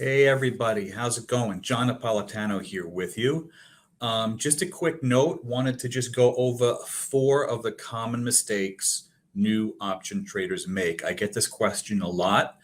Hey everybody, how's it going? John Napolitano here with you. Just a quick note, wanted to just go over four of the common mistakes new option traders make. I get this question a lot.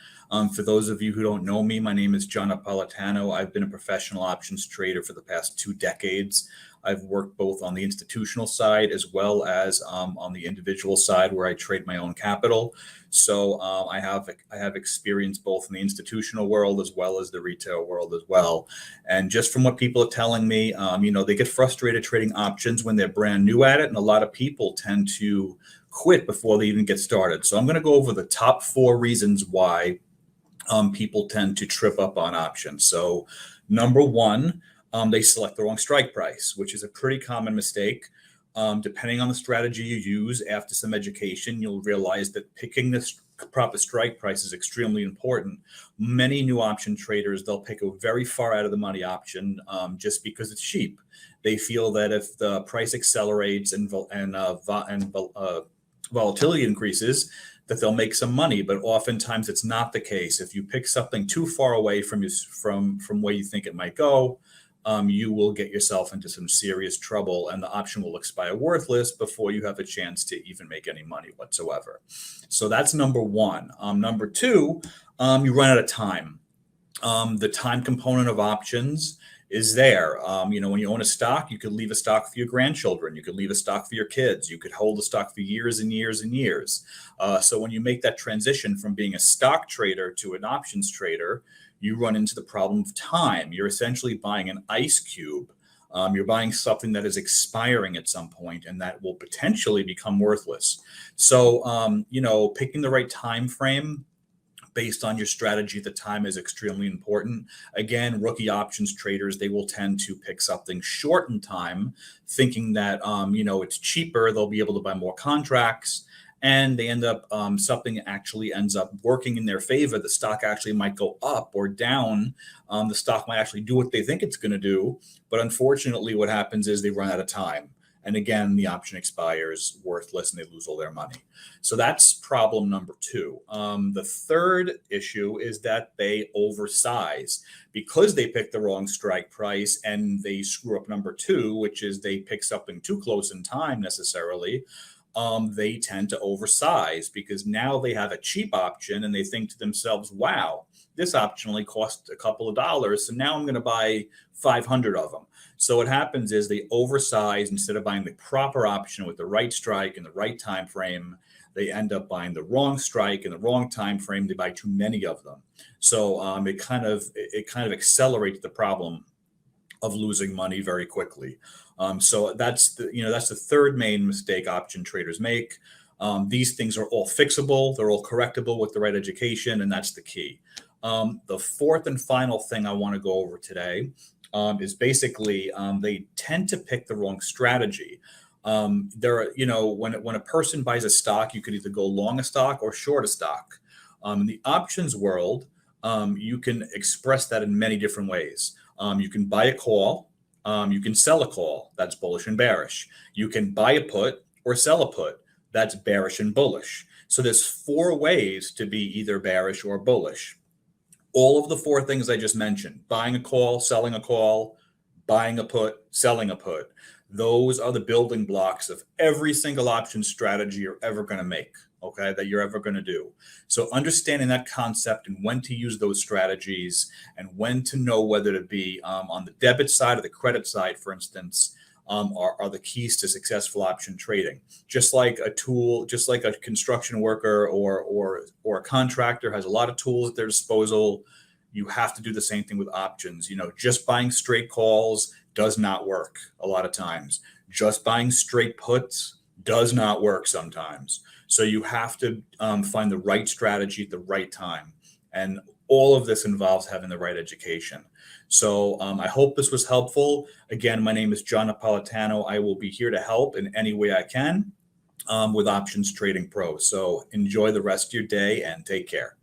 For those of you who don't know me, my name is John Napolitano. I've been a professional options trader for the past 2 decades. I've worked both on the institutional side as well as on the individual side where I trade my own capital. So I have experience both in the institutional world as well as the retail world as well. And just from what people are telling me, they get frustrated trading options when they're brand new at it, and a lot of people tend to quit before they even get started. So I'm going to go over the top four reasons why people tend to trip up on options. So number one, they select the wrong strike price, which is a pretty common mistake. Depending on the strategy you use, after some education, you'll realize that picking the proper strike price is extremely important. Many new option traders, they'll pick a very far out of the money option just because it's cheap. They feel that if the price accelerates and volatility increases, that they'll make some money, but oftentimes it's not the case. If you pick something too far away from where you think it might go, you will get yourself into some serious trouble, and the option will expire worthless before you have a chance to even make any money whatsoever. So that's number one. Number two, you run out of time. The time component of options is there. When you own a stock, you could leave a stock for your grandchildren. You could leave a stock for your kids. You could hold a stock for years and years and years. So when you make that transition from being a stock trader to an options trader, you run into the problem of time. You're essentially buying an ice cube. You're buying something that is expiring at some point and that will potentially become worthless. So, picking the right time frame based on your strategy at the time is extremely important. Again, rookie options traders, they will tend to pick something short in time, thinking that, it's cheaper. They'll be able to buy more contracts. And they end up, something actually ends up working in their favor. The stock actually might go up or down. The stock might actually do what they think it's going to do. But unfortunately, what happens is they run out of time. And again, the option expires worthless and they lose all their money. So that's problem number two. The third issue is that they oversize because they pick the wrong strike price and they screw up number two, which is they pick something too close in time necessarily. They tend to oversize because now they have a cheap option and they think to themselves, wow, this option only cost a couple of dollars. So now I'm going to buy 500 of them. So what happens is they oversize instead of buying the proper option with the right strike and the right time frame. They end up buying the wrong strike and the wrong time frame. They buy too many of them. So it kind of accelerates the problem of losing money very quickly. So that's the third main mistake option traders make. These things are all fixable. They're all correctable with the right education, and that's the key. The fourth and final thing I want to go over today is basically they tend to pick the wrong strategy. When a person buys a stock, you could either go long a stock or short a stock. In the options world, you can express that in many different ways. You can buy a call. You can sell a call. That's bullish and bearish. You can buy a put or sell a put. That's bearish and bullish. So there's four ways to be either bearish or bullish. All of the four things I just mentioned, buying a call, selling a call, buying a put, selling a put, those are the building blocks of every single option strategy you're ever going to make, okay, that you're ever going to do. So understanding that concept and when to use those strategies and when to know whether to be on the debit side or the credit side, for instance, are the keys to successful option trading. Just like a construction worker or a contractor has a lot of tools at their disposal, you have to do the same thing with options. Just buying straight calls does not work a lot of times. Just buying straight puts does not work sometimes. So you have to find the right strategy at the right time. And all of this involves having the right education. So I hope this was helpful. Again, my name is John Napolitano. I will be here to help in any way I can with Options Trading Pro. So enjoy the rest of your day and take care.